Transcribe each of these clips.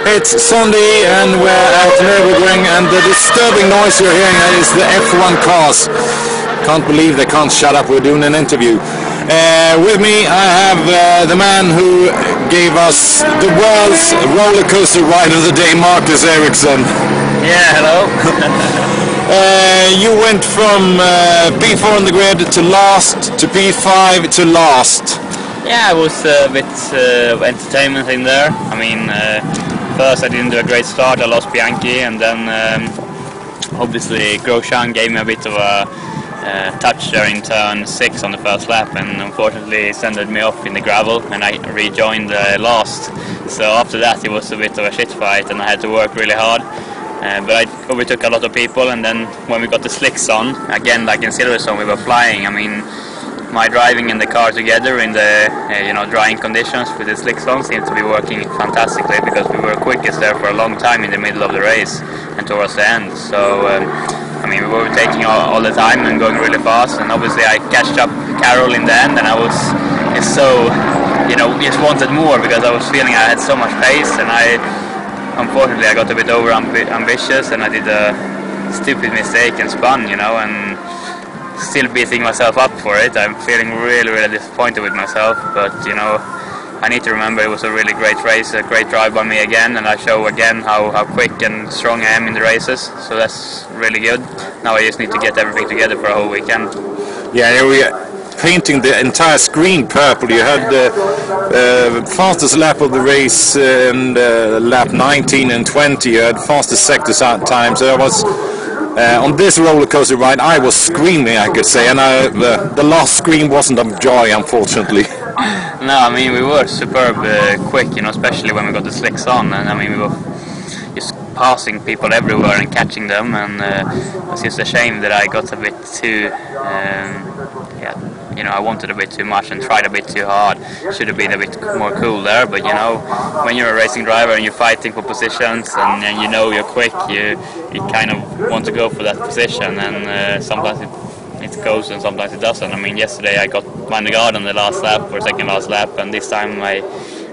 It's Sunday and we're at Nürburgring, and the disturbing noise you're hearing is the F1 cars. Can't believe they can't shut up, we're doing an interview. With me I have the man who gave us the world's roller coaster ride of the day, Marcus Ericsson. Yeah, hello. You went from P4 on the grid to last, to P5 to last. Yeah, it was a bit of entertainment in there. I mean, first I didn't do a great start, I lost Bianchi, and then obviously Grosjean gave me a bit of a touch there in turn 6 on the first lap, and unfortunately sent me off in the gravel and I rejoined last. So after that it was a bit of a shit fight and I had to work really hard. But I overtook a lot of people, and then when we got the slicks on, again like in Silverstone, we were flying. I mean, my driving and the car together in the drying conditions with the slicks on seemed to be working fantastically, because we were quickest there for a long time in the middle of the race and towards the end. So I mean, we were taking all the time and going really fast, and obviously I catched up Carol in the end, and I was so just wanted more, because I was feeling I had so much pace, and unfortunately I got a bit over ambitious and I did a stupid mistake and spun, and still beating myself up for it. I'm feeling really, really disappointed with myself, but I need to remember it was a really great race, a great drive by me again, and I show again how quick and strong I am in the races, so that's really good. Now I just need to get everything together for a whole weekend. Yeah, we are painting the entire screen purple. You had the fastest lap of the race in lap 19 and 20. You had fastest sector time, so I was on this roller coaster ride I was screaming, I could say, and the last scream wasn't of joy, unfortunately. No, I mean, we were superb quick, especially when we got the slicks on, and I mean, we were just passing people everywhere and catching them, and it's just a shame that I got a bit too, I wanted a bit too much and tried a bit too hard. Should have been a bit more cool there, but when you're a racing driver and you're fighting for positions and you're quick, you kind of want to go for that position, and sometimes it goes and sometimes it doesn't. I mean, yesterday I got Vandergaard on the last lap, or second last lap, and this time I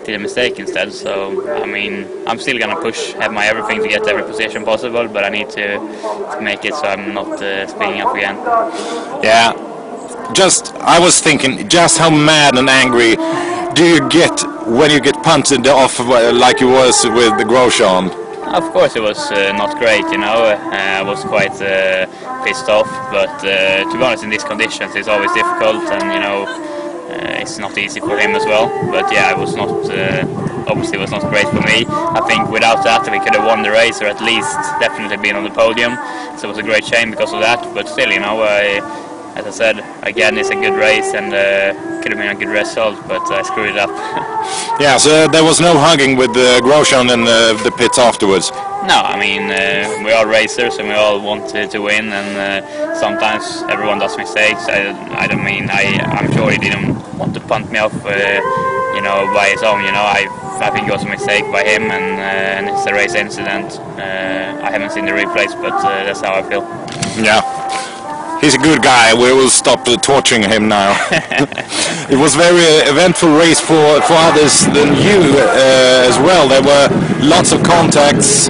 did a mistake instead. So I mean, I'm still gonna have my everything to get every position possible, but I need to make it so I'm not speeding up again. Yeah, I was thinking, just how mad and angry do you get when you get punted off like you was with the Grosjean? Of course it was not great, I was quite pissed off, but to be honest, in these conditions it's always difficult, and it's not easy for him as well. But yeah, it was not obviously it was not great for me. I think without that we could have won the race, or at least definitely been on the podium, so it was a great shame because of that. But still, as I said, again, it's a good race and could have been a good result, but I screwed it up. Yeah, so there was no hugging with Grosjean in the pits afterwards? No, I mean, we are racers and we all want to win, and sometimes everyone does mistakes. I'm sure he didn't want to punt me off, by his own. I think it was a mistake by him, and it's a race incident. I haven't seen the replays, but that's how I feel. Yeah. He's a good guy. We will stop torturing him now. It was a very eventful race for others than you as well. There were lots of contacts.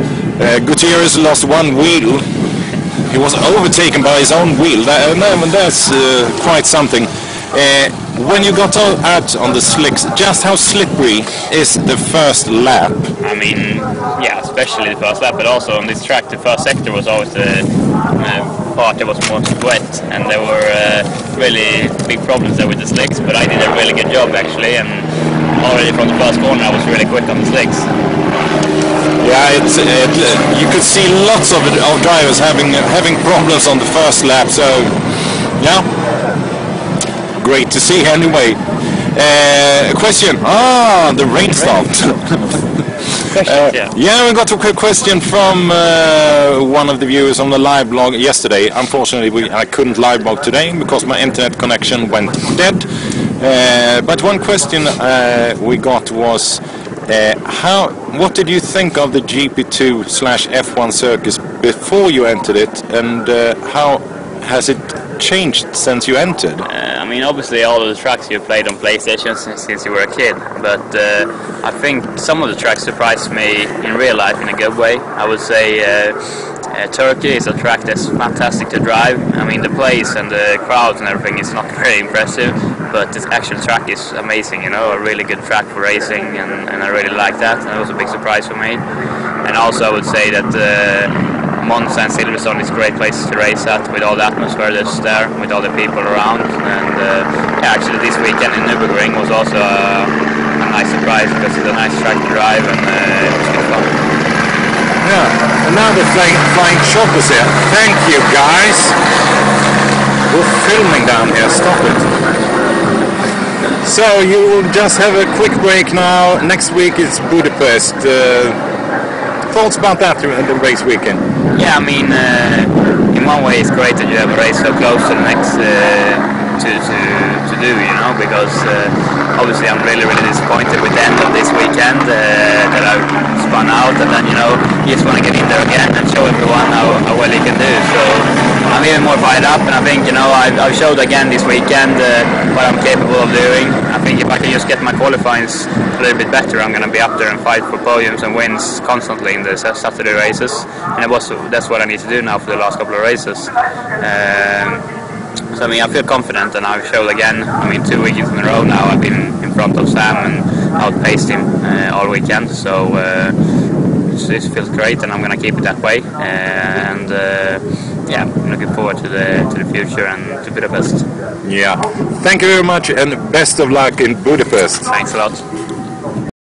Gutierrez lost one wheel. He was overtaken by his own wheel. That's quite something. When you got out on the slicks, just how slippery is the first lap? I mean, yeah, especially the first lap, but also on this track the first sector was always the part that was most wet, and there were really big problems there with the slicks, but I did a really good job actually, and already from the first corner I was really quick on the slicks. Yeah, you could see lots of drivers having problems on the first lap, so yeah. Great to see anyway. A question. The rain stopped. Yeah, we got a quick question from one of the viewers on the live blog yesterday. Unfortunately, I couldn't live blog today because my internet connection went dead. But one question we got was, what did you think of the GP2/F1 circus before you entered it, and how has it changed since you entered? I mean, obviously all of the tracks you played on PlayStation since you were a kid, but I think some of the tracks surprised me in real life in a good way. I would say Turkey is a track that's fantastic to drive. I mean, the place and the crowds and everything is not very impressive, but the actual track is amazing, you know, a really good track for racing, and I really like that. And it was a big surprise for me. And also I would say that Monza and Silverstone is a great place to race at, with all the atmosphere that's there, with all the people around. And yeah, actually this weekend in Nürburgring was also a nice surprise, because it's a nice track to drive, and it was good fun. Yeah, and now the flying choppers here. Thank you, guys. We're filming down here. Stop it. So you will just have a quick break now. Next week is Budapest. Thoughts about that, the race weekend? Yeah, I mean, in one way it's great that you have a race so close to the next to do, you know, because obviously I'm really disappointed with the end of this weekend that I spun out, and then, you know, you just want to get in there again and show everyone how well you can do. So I'm even more fired up, and I think, you know, I've showed again this weekend what I'm capable of doing. I think if I can just get my qualifyings a little bit better, I'm going to be up there and fight for podiums and wins constantly in the Saturday races, and that's what I need to do now for the last couple of races. So I mean, I feel confident, and I've showed again. I mean, 2 weekends in a row now I've been in front of Sam and outpaced him all weekend. So it feels great, and I'm going to keep it that way. And yeah, I'm looking forward to the future and to Budapest. Yeah, thank you very much, and best of luck in Budapest. Thanks a lot.